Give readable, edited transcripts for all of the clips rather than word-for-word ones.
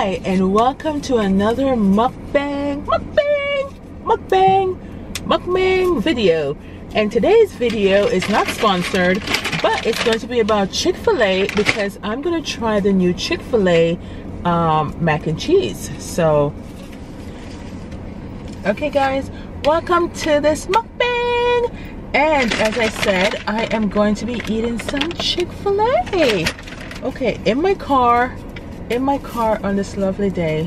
Hi, and welcome to another mukbang video. And today's video is not sponsored, but it's going to be about Chic Fil A because I'm going to try the new Chic Fil A mac and cheese. So, okay guys, welcome to this mukbang. And as I said, I am going to be eating some Chic Fil A. Okay, in my car on this lovely day.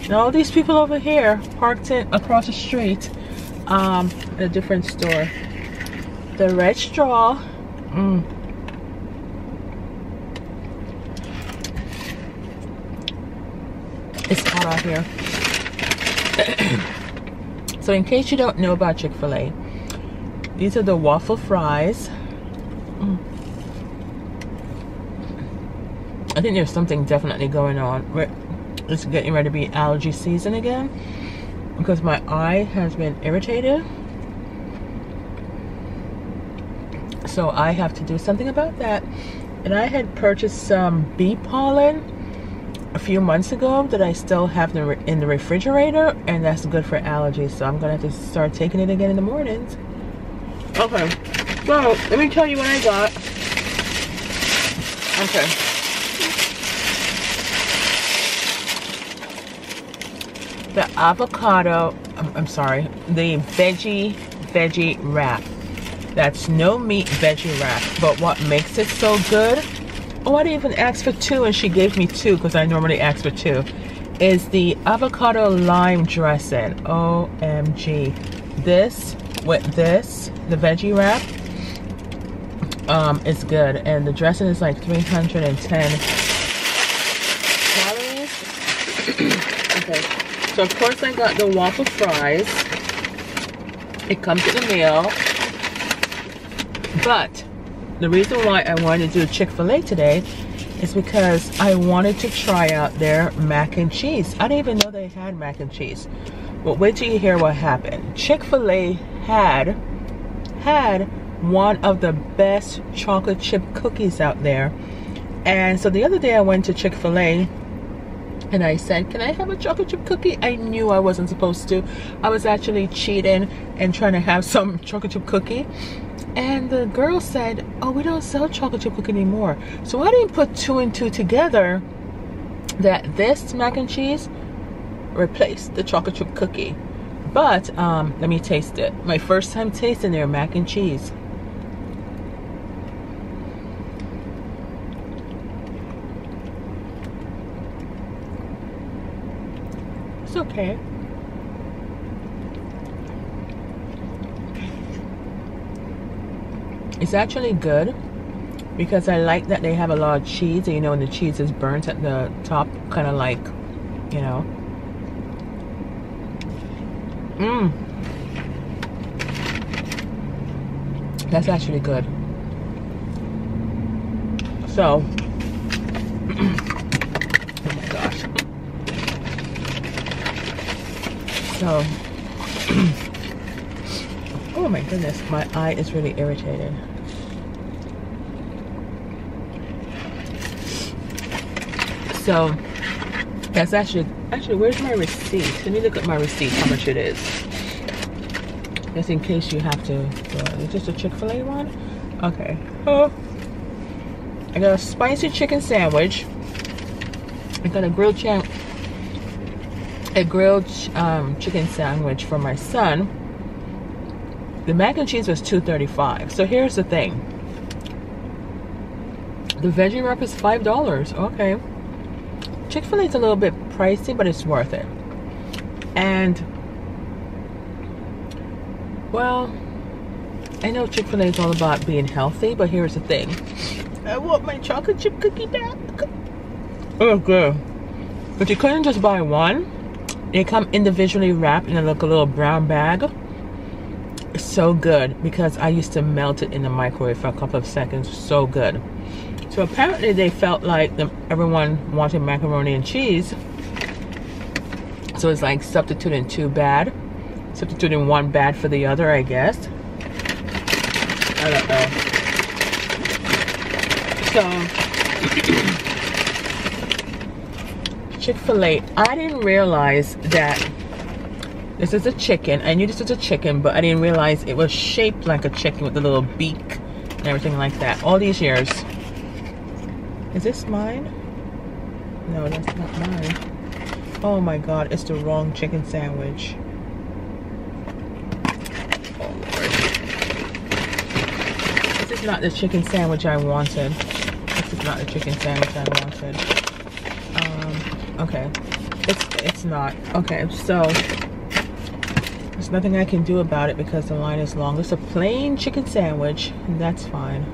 And all these people over here parked across the street at a different store. The red straw. It's hot out here. So in case you don't know about Chic Fil A, these are the waffle fries. I think there's something definitely going on. It's getting ready to be allergy season again because my eye has been irritated. So I have to do something about that. And I had purchased some bee pollen a few months ago that I still have in the refrigerator, and that's good for allergies. So I'm gonna have to start taking it again in the mornings. Okay, so let me tell you what I got. Okay. The avocado, I'm sorry, the veggie wrap. That's no meat veggie wrap, but what makes it so good, oh, I didn't even ask for two and she gave me two because I normally ask for two, is the avocado lime dressing. OMG. This with this, the veggie wrap, is good, and the dressing is like 310 calories. Okay. So of course I got the waffle fries. It comes in the mail. But the reason why I wanted to do Chic Fil A today is because I wanted to try out their mac and cheese. I didn't even know they had mac and cheese. But wait till you hear what happened. Chic Fil A had one of the best chocolate chip cookies out there. And so the other day I went to Chic Fil A and I said, can I have a chocolate chip cookie? I knew I wasn't supposed to. I was actually cheating and trying to have some chocolate chip cookie. And the girl said, oh, we don't sell chocolate chip cookie anymore. So I didn't put two and two together that this mac and cheese replaced the chocolate chip cookie. But let me taste it. My first time tasting their mac and cheese. It's okay. It's actually good because I like that they have a lot of cheese, and you know, when the cheese is burnt at the top, kind of like, you know. That's actually good. So, oh my gosh. So, oh my goodness, my eye is really irritated. So that's actually, where's my receipt? Let me look at my receipt, how much it is. Just in case you have to, is this a Chic Fil A one? Okay. Oh, I got a spicy chicken sandwich. I got a grilled chicken sandwich for my son. The mac and cheese was $2.35. So here's the thing. The veggie wrap is $5. Okay. Chic Fil A is a little bit pricey, but it's worth it. And, well, I know Chick Fil A is all about being healthy, but here's the thing. I want my chocolate chip cookie back. Oh, good. But you couldn't just buy one. They come individually wrapped in a little brown bag. It's so good because I used to melt it in the microwave for a couple of seconds. So good. So apparently they felt like everyone wanted macaroni and cheese. So it's like substituting one bad for the other, I guess. I don't know. So Chic Fil A, I didn't realize that this is a chicken. I knew this was a chicken, but I didn't realize it was shaped like a chicken with the little beak and everything like that. All these years. Is this mine? No, that's not mine. Oh my God, it's the wrong chicken sandwich. Oh Lord. This is not the chicken sandwich I wanted. This is not the chicken sandwich I wanted. Okay. It's not. Okay, so there's nothing I can do about it because the line is long. It's a plain chicken sandwich, and that's fine.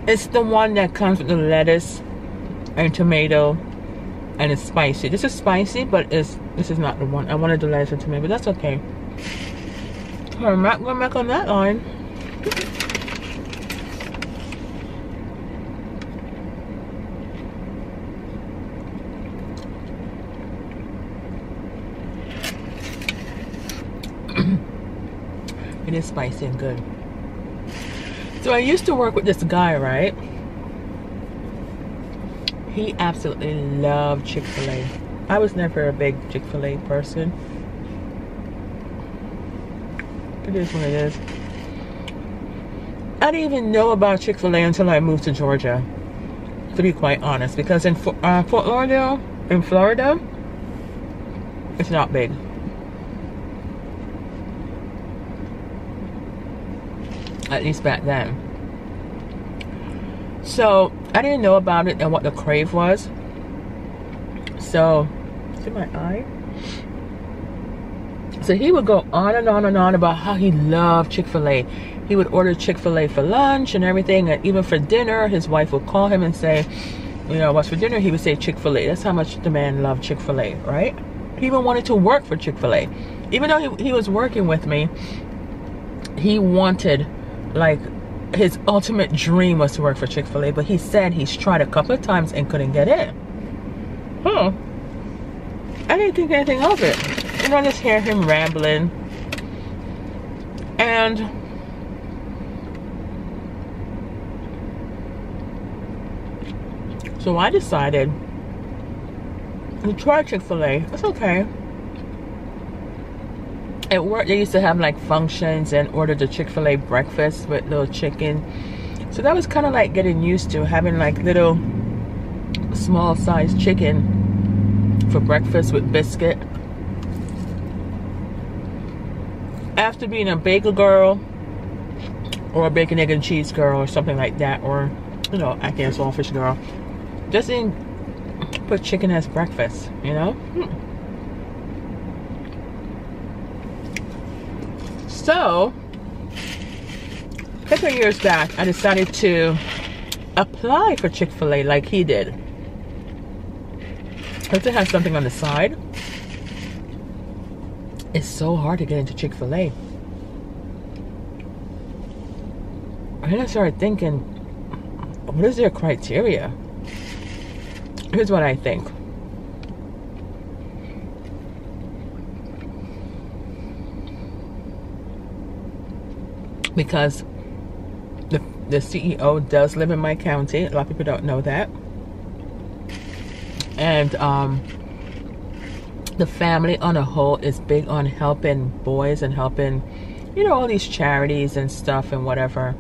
It's the one that comes with the lettuce and tomato, and it's spicy. This is spicy, but this is not the one. I wanted the lettuce and tomato, but that's okay. I'm not going back on that line. It is spicy and good. So I used to work with this guy, right? He absolutely loved Chic Fil A. I was never a big Chic Fil A person. It is what it is. I didn't even know about Chic Fil A until I moved to Georgia, to be quite honest, because in Fort Lauderdale, in Florida, it's not big. At least back then. So I didn't know about it and what the crave was. So, is it my eye? So he would go on and on and on about how he loved Chic Fil A. He would order Chic Fil A for lunch and everything, and even for dinner, his wife would call him and say, you know, what's for dinner? He would say Chic Fil A. That's how much the man loved Chic Fil A, right? He even wanted to work for Chic Fil A. Even though he was working with me, he wanted, like, his ultimate dream was to work for Chic Fil A, but he said he's tried a couple of times and couldn't get in. Huh. I didn't think anything of it. You know, I just hear him rambling. And so I decided to try Chic Fil A. It's okay. At work, they used to have like functions and order the Chic Fil A breakfast with little chicken. So that was kind of like getting used to having like little small sized chicken for breakfast with biscuit. After being a bagel girl or a bacon, egg, and cheese girl or something like that, or, you know, acting as a saltfish girl, just didn't put chicken as breakfast, you know? So, a couple of years back, I decided to apply for Chic Fil A like he did. Because it has something on the side. It's so hard to get into Chic Fil A. And then I started thinking, what is their criteria? Here's what I think. Because the CEO does live in my county. A lot of people don't know that. And the family on a whole is big on helping boys and helping, you know, all these charities and stuff and whatever.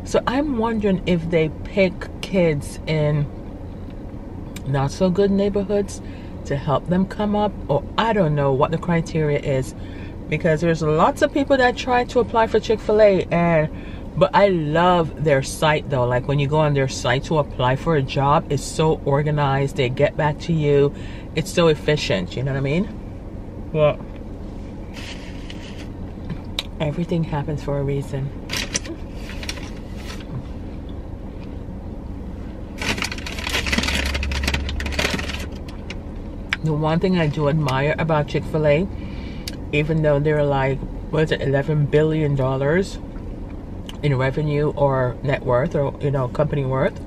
So I'm wondering if they pick kids in not so good neighborhoods to help them come up, or I don't know what the criteria is. Because there's lots of people that try to apply for Chic Fil A, but I love their site though. Like when you go on their site to apply for a job, it's so organized. They get back to you. It's so efficient. You know what I mean? Well, everything happens for a reason. The one thing I do admire about Chic Fil A, even though they're like, what is it, $11 billion in revenue or net worth, or, you know, company worth,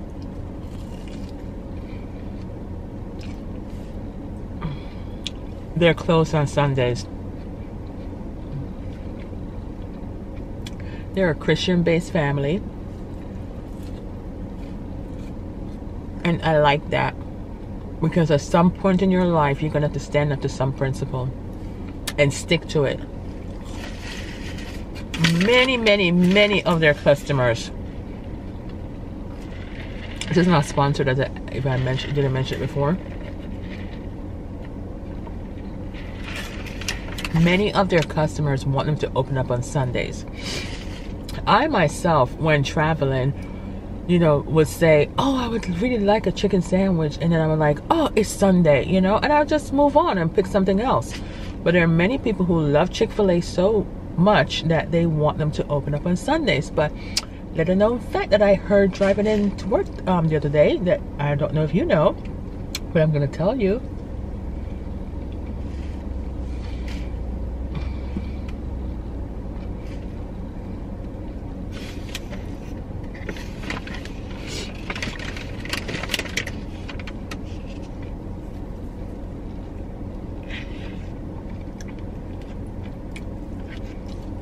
they're closed on Sundays. They're a Christian-based family, And I like that, because at some point in your life you're gonna have to stand up to some principle and stick to it. Many of their customers, this is not sponsored, as if I didn't mention it before. Many of their customers want them to open up on Sundays. I myself, when traveling, you know, would say, oh, I would really like a chicken sandwich, and then I would like, oh, it's Sunday, you know, and I'll just move on and pick something else. But there are many people who love Chic Fil A so much that they want them to open up on Sundays. But little known fact that I heard driving in to work the other day, that I don't know if you know, but I'm going to tell you.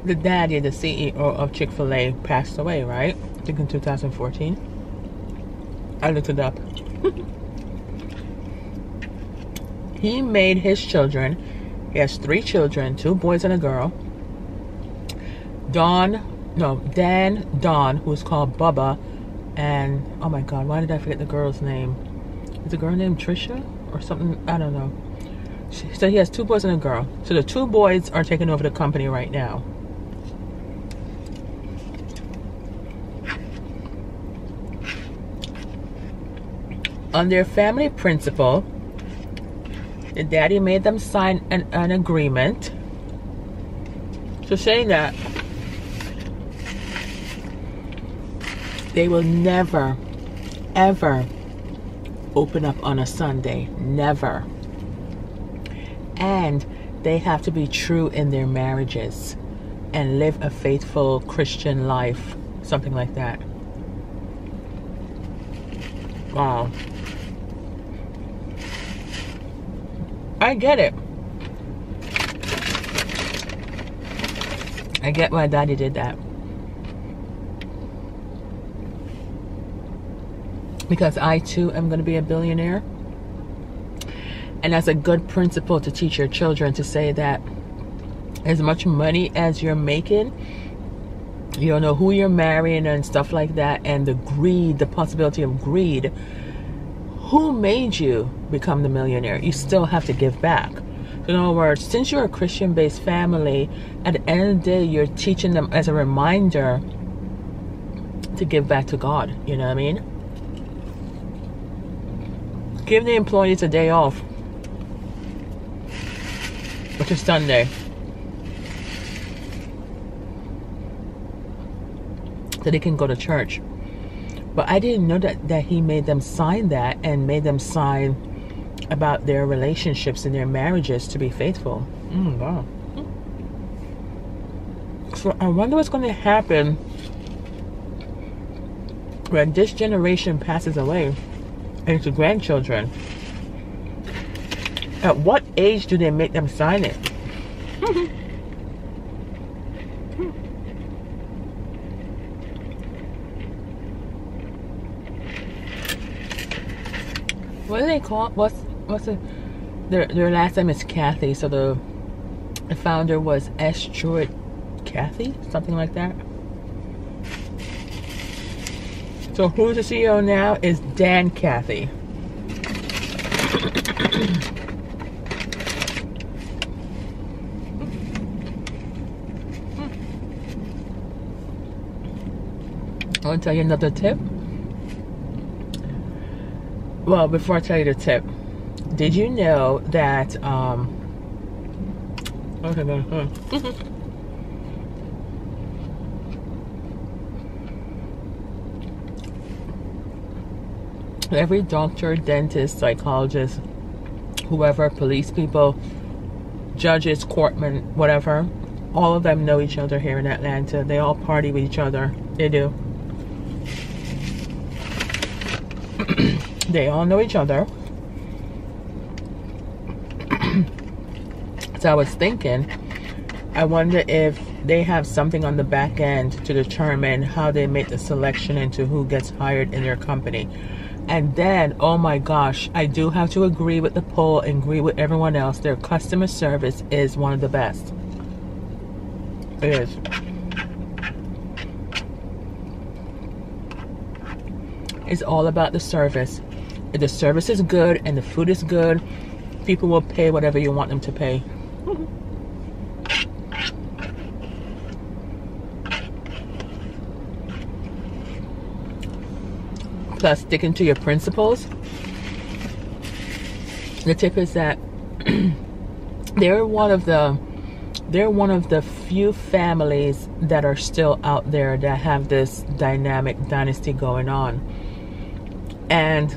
The daddy, the CEO of Chic Fil A, passed away, right? I think in 2014. I looked it up. He made his children, he has 3 children, 2 boys and a girl. Dan, Dawn, who's called Bubba, and, oh my God, why did I forget the girl's name? Is the girl named Trisha or something? I don't know. So he has 2 boys and a girl. So the 2 boys are taking over the company right now. On their family principle, the daddy made them sign an agreement to say that they will never, ever open up on a Sunday. Never. And they have to be true in their marriages and live a faithful Christian life. Something like that. Wow. I get it. I get why daddy did that. Because I too am going to be a billionaire. And that's a good principle to teach your children, to say that as much money as you're making, you don't know who you're marrying and stuff like that, and the greed, the possibility of greed. Who made you become the millionaire? You still have to give back. In other words, since you're a Christian-based family, at the end of the day, you're teaching them as a reminder to give back to God. You know what I mean? Give the employees a day off, which is Sunday, so they can go to church. But I didn't know that he made them sign that, and made them sign about their relationships and their marriages to be faithful. Wow. So I wonder what's going to happen when this generation passes away and it's the grandchildren. At what age do they make them sign it? What do they call? What's their last name is Kathy. So the founder was S. Truett Kathy, something like that. So who's the CEO now is Dan Cathy. I want to tell you another tip. Well, before I tell you the tip, did you know that every doctor, dentist, psychologist, whoever, police people, judges, courtmen, whatever, all of them know each other here in Atlanta. They all party with each other. They do. They all know each other. So I was thinking, I wonder if they have something on the back end to determine how they make the selection into who gets hired in their company. And then, oh my gosh, I do have to agree with the poll and agree with everyone else. Their customer service is one of the best. It is. It's all about the service. If the service is good and the food is good, people will pay whatever you want them to pay. Plus, sticking to your principles. The tip is that they're one of the few families that are still out there that have this dynamic dynasty going on. And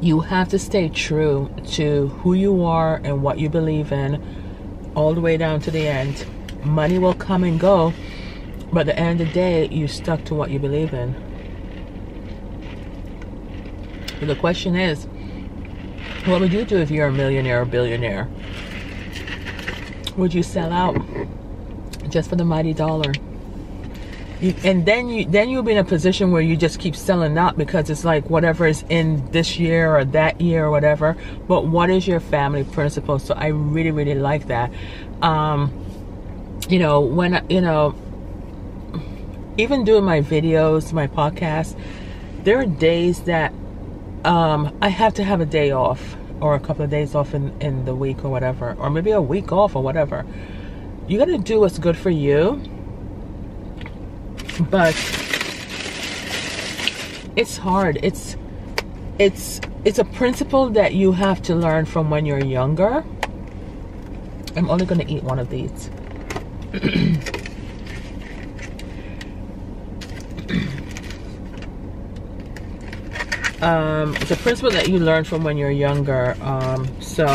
you have to stay true to who you are and what you believe in all the way down to the end. Money will come and go, but at the end of the day, you stuck to what you believe in. But the question is, what would you do if you're a millionaire or billionaire? Would you sell out just for the mighty dollar? And then you'll be in a position where you just keep selling out because it's like whatever is in this year or that year or whatever. But what is your family principle? So I really, really like that. You know, when, you know, even doing my videos, my podcasts, there are days that I have to have a day off or a couple of days off in the week or whatever, or maybe a week off or whatever. You got to do what's good for you. But it's hard. It's a principle that you have to learn from when you're younger. I'm only going to eat one of these. It's a principle that you learn from when you're younger. So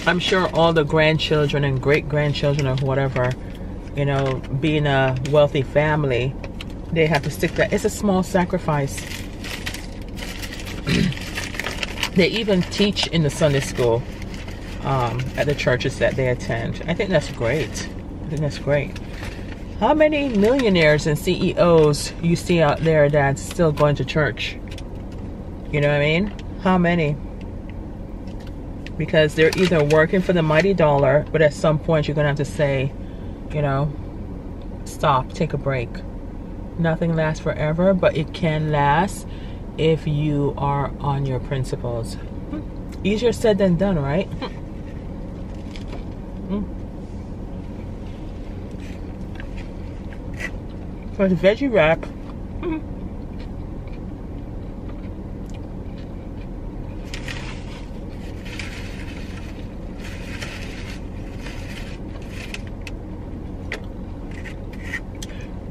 I'm sure all the grandchildren and great-grandchildren or whatever, you know, being a wealthy family, they have to stick that. It's a small sacrifice. They even teach in the Sunday school at the churches that they attend. I think that's great. I think that's great. How many millionaires and CEOs you see out there that's still going to church? You know what I mean? How many? Because they're either working for the mighty dollar, but at some point you're going to have to say, you know, stop, take a break. Nothing lasts forever, but it can last if you are on your principles. Easier said than done, right? For the veggie wrap,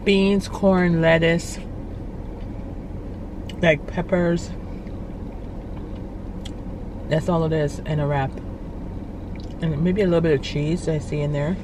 beans, corn, lettuce, like peppers. That's all it is in a wrap. And maybe a little bit of cheese I see in there.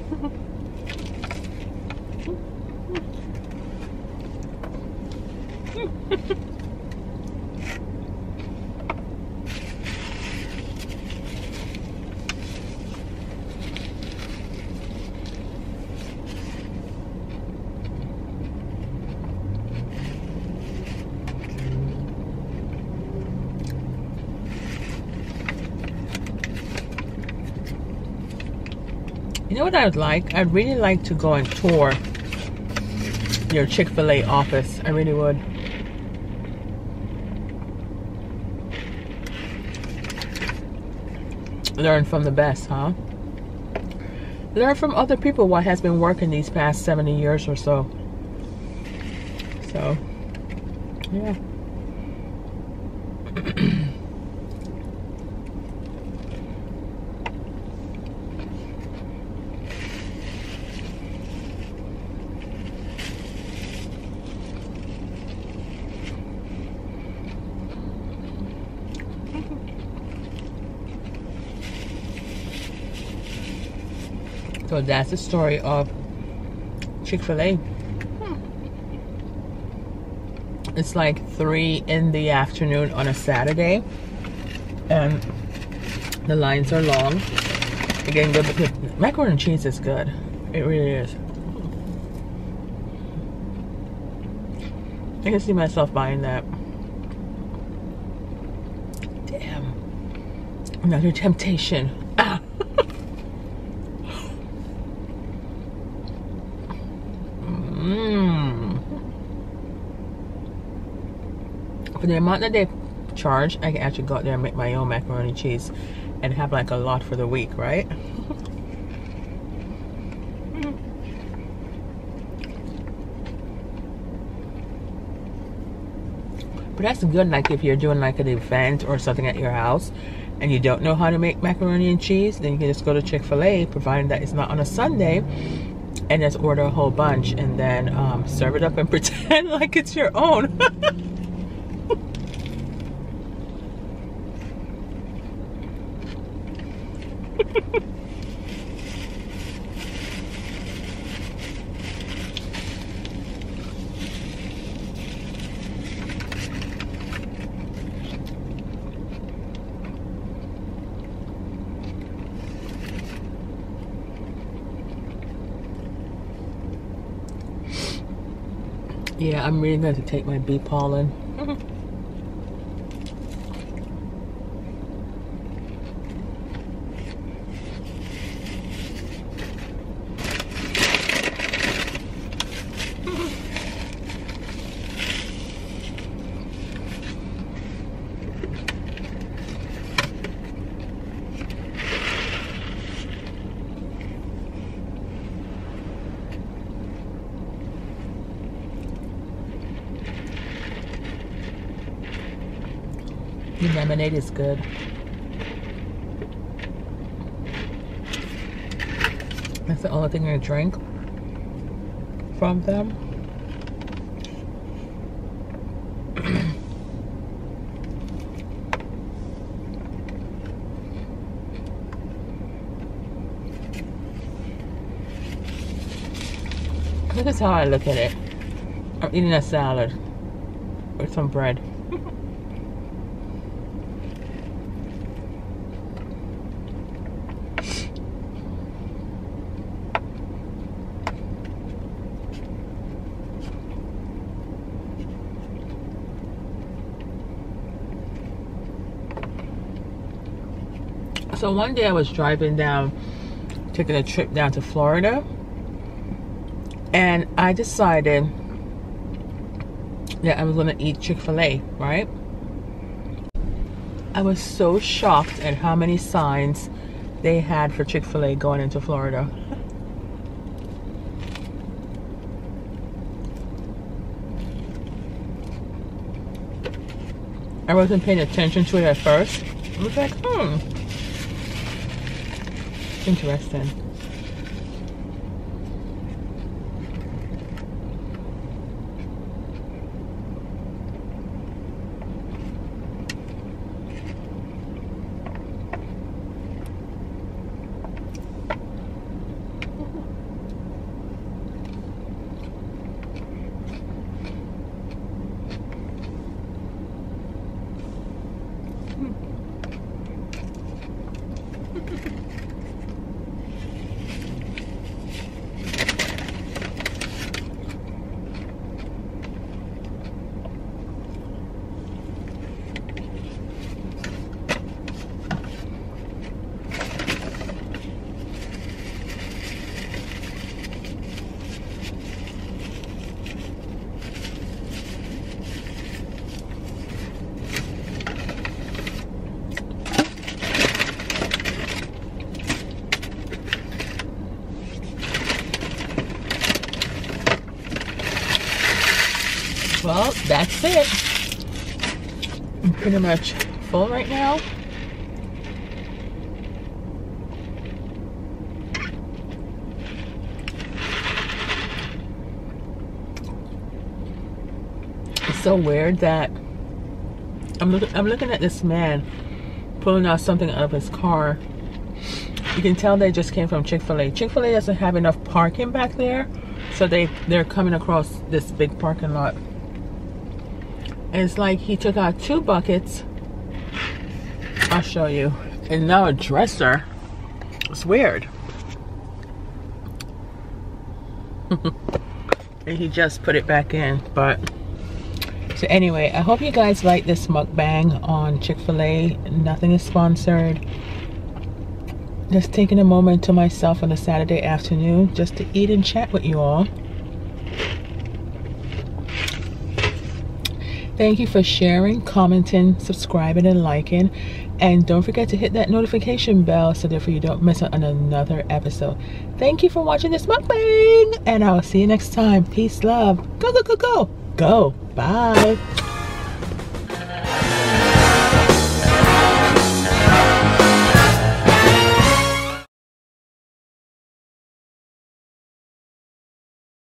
You know what I would like? I'd really like to go and tour your Chic Fil A office. I really would. Learn from the best, huh? Learn from other people what has been working these past 70 years or so. So, yeah. So that's the story of Chic Fil A. It's like 3 in the afternoon on a Saturday, and the lines are long. Again, the macaroni and cheese is good. It really is. I can see myself buying that. Damn. Another temptation. Ah. For the amount that they charge, I can actually go out there and make my own macaroni and cheese and have like a lot for the week, right? But that's good, like if you're doing like an event or something at your house and you don't know how to make macaroni and cheese, then you can just go to Chic Fil A, provided that it's not on a Sunday, and just order a whole bunch and then serve it up and pretend like it's your own. Yeah, I'm really going to take my bee pollen. The lemonade is good. That's the only thing I drink from them. This is how I look at it. I'm eating a salad with some bread. So one day I was driving down, taking a trip down to Florida, and I decided that I was gonna eat Chic Fil A, right? I was so shocked at how many signs they had for Chic Fil A going into Florida. I wasn't paying attention to it at first. I was like, interesting. Well, that's it. I'm pretty much full right now. It's so weird that I'm looking at this man pulling out something out of his car. You can tell they just came from Chic Fil A. Chic Fil A doesn't have enough parking back there, so they're coming across this big parking lot. And it's like he took out 2 buckets. I'll show you. And now a dresser. It's weird. And he just put it back in, but So anyway, I hope you guys like this mukbang on Chick Fil A. Nothing is sponsored. Just taking a moment to myself on a Saturday afternoon just to eat and chat with you all. Thank you for sharing, commenting, subscribing, and liking. And don't forget to hit that notification bell so therefore you don't miss out on another episode. Thank you for watching this mukbang, and I'll see you next time. Peace, love. Go, go, go, go. Go. Bye.